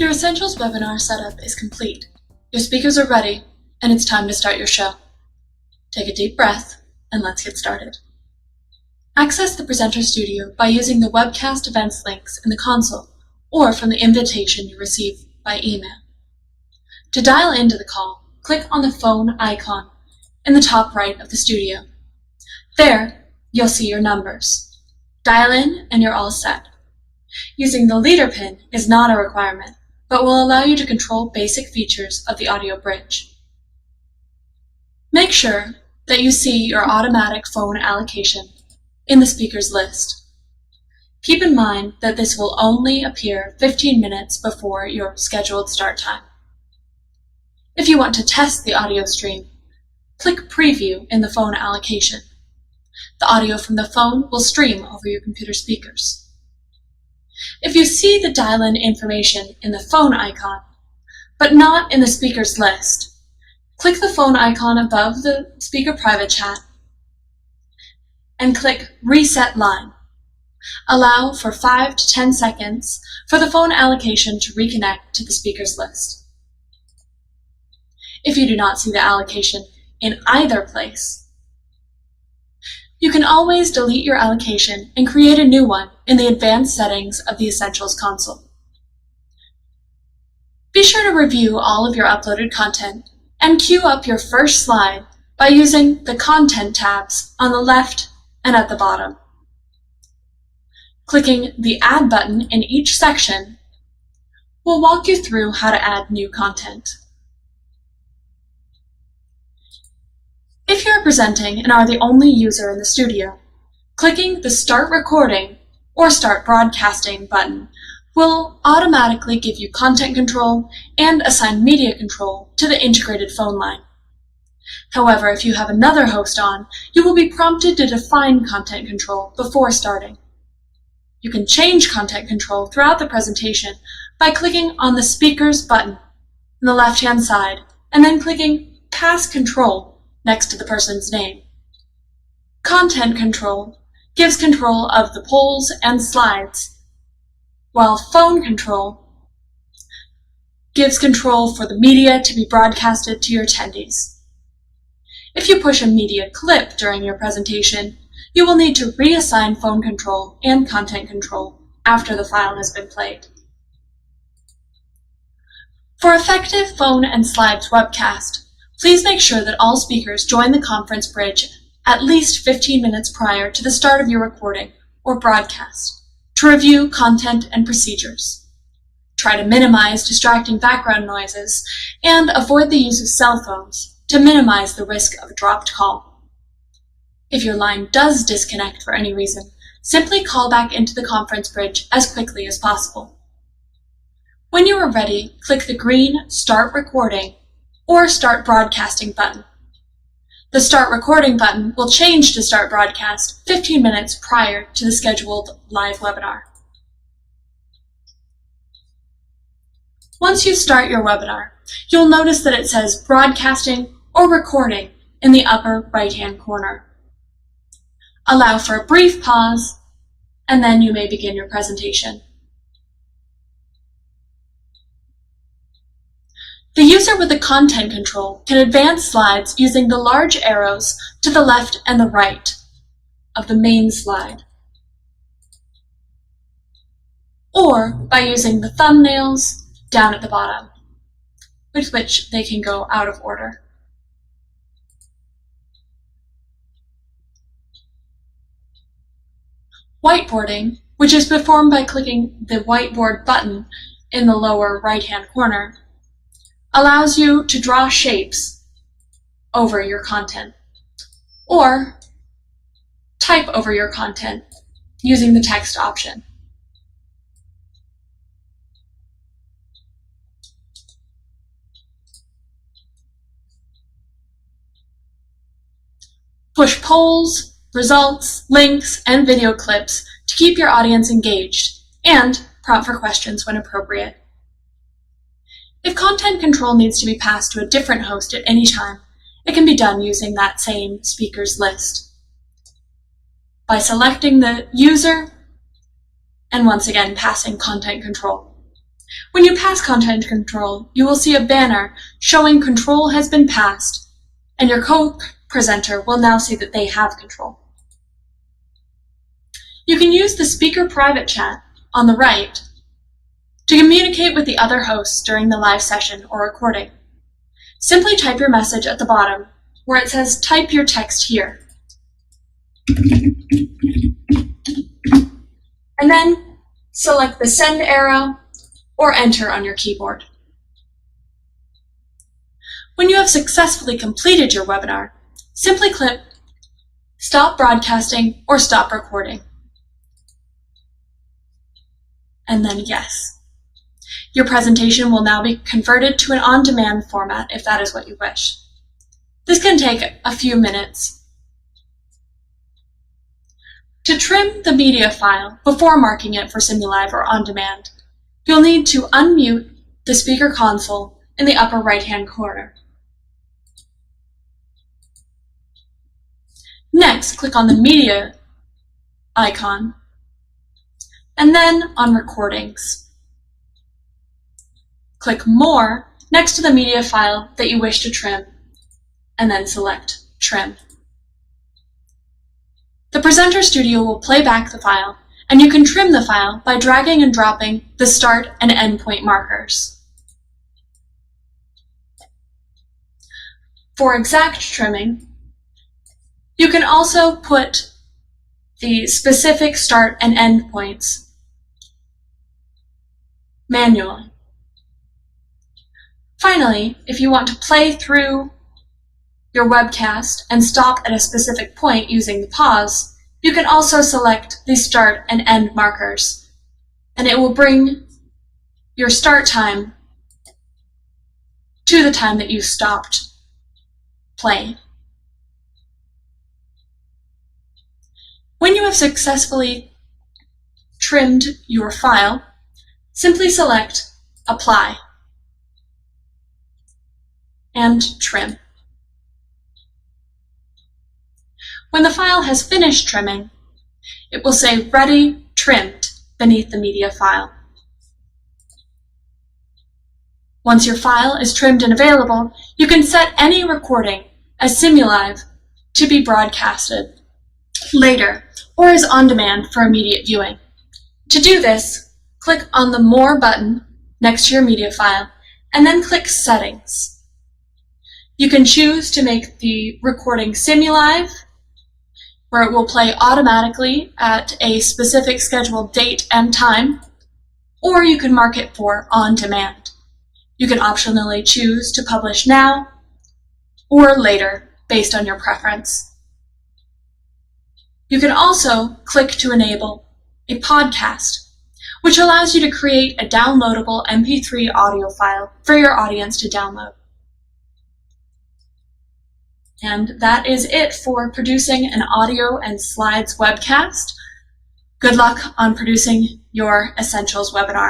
Your Essentials webinar setup is complete. Your speakers are ready, and it's time to start your show. Take a deep breath, and let's get started. Access the Presenter Studio by using the webcast events links in the console or from the invitation you receive by email. To dial into the call, click on the phone icon in the top right of the studio. There, you'll see your numbers. Dial in and you're all set. Using the leader pin is not a requirement, but will allow you to control basic features of the audio bridge. Make sure that you see your automatic phone allocation in the speakers list. Keep in mind that this will only appear 15 minutes before your scheduled start time. If you want to test the audio stream, click Preview in the phone allocation. The audio from the phone will stream over your computer speakers. If you see the dial-in information in the phone icon, but not in the speakers list, click the phone icon above the speaker private chat and click Reset Line. Allow for 5 to 10 seconds for the phone allocation to reconnect to the speakers list. If you do not see the allocation in either place, you can always delete your allocation and create a new one in the advanced settings of the Essentials console. Be sure to review all of your uploaded content and queue up your first slide by using the Content tabs on the left and at the bottom. Clicking the Add button in each section will walk you through how to add new content. If you are presenting and are the only user in the studio, clicking the Start Recording or Start Broadcasting button will automatically give you content control and assign media control to the integrated phone line. However, if you have another host on, you will be prompted to define content control before starting. You can change content control throughout the presentation by clicking on the Speakers button on the left-hand side and then clicking Pass Control next to the person's name. Content control gives control of the polls and slides, while phone control gives control for the media to be broadcasted to your attendees. If you push a media clip during your presentation, you will need to reassign phone control and content control after the file has been played. For effective phone and slides webcast, please make sure that all speakers join the conference bridge at least 15 minutes prior to the start of your recording or broadcast to review content and procedures. Try to minimize distracting background noises and avoid the use of cell phones to minimize the risk of a dropped call. If your line does disconnect for any reason, simply call back into the conference bridge as quickly as possible. When you are ready, click the green Start Recording or Start Broadcasting button. The Start Recording button will change to Start Broadcast 15 minutes prior to the scheduled live webinar. Once you start your webinar, you'll notice that it says Broadcasting or Recording in the upper right-hand corner. Allow for a brief pause, and then you may begin your presentation. The user with the content control can advance slides using the large arrows to the left and the right of the main slide, or by using the thumbnails down at the bottom, with which they can go out of order. Whiteboarding, which is performed by clicking the whiteboard button in the lower right-hand corner, allows you to draw shapes over your content or type over your content using the text option. Push polls, results, links, and video clips to keep your audience engaged and prompt for questions when appropriate. If content control needs to be passed to a different host at any time, it can be done using that same speakers list. By selecting the user and once again passing content control. When you pass content control, you will see a banner showing control has been passed, and your co-presenter will now see that they have control. You can use the speaker private chat on the right to communicate with the other hosts during the live session or recording. Simply type your message at the bottom where it says type your text here. And then select the send arrow or enter on your keyboard. When you have successfully completed your webinar, simply click Stop Broadcasting or Stop Recording. And then yes. Your presentation will now be converted to an on-demand format if that is what you wish. This can take a few minutes. To trim the media file before marking it for Simulive or on-demand, you'll need to unmute the speaker console in the upper right-hand corner. Next, click on the media icon, and then on Recordings. Click More next to the media file that you wish to trim, and then select Trim. The Presenter Studio will play back the file, and you can trim the file by dragging and dropping the start and end point markers. For exact trimming, you can also put the specific start and end points manually. Finally, if you want to play through your webcast and stop at a specific point using the pause, you can also select the start and end markers, and it will bring your start time to the time that you stopped playing. When you have successfully trimmed your file, simply select Apply and Trim. When the file has finished trimming, it will say Ready Trimmed beneath the media file. Once your file is trimmed and available, you can set any recording as Simulive to be broadcasted later or as on-demand for immediate viewing. To do this, click on the More button next to your media file and then click Settings. You can choose to make the recording Simulive, where it will play automatically at a specific scheduled date and time, or you can mark it for on-demand. You can optionally choose to publish now or later based on your preference. You can also click to enable a podcast, which allows you to create a downloadable MP3 audio file for your audience to download. And that is it for producing an audio and slides webcast. Good luck on producing your Essentials webinar.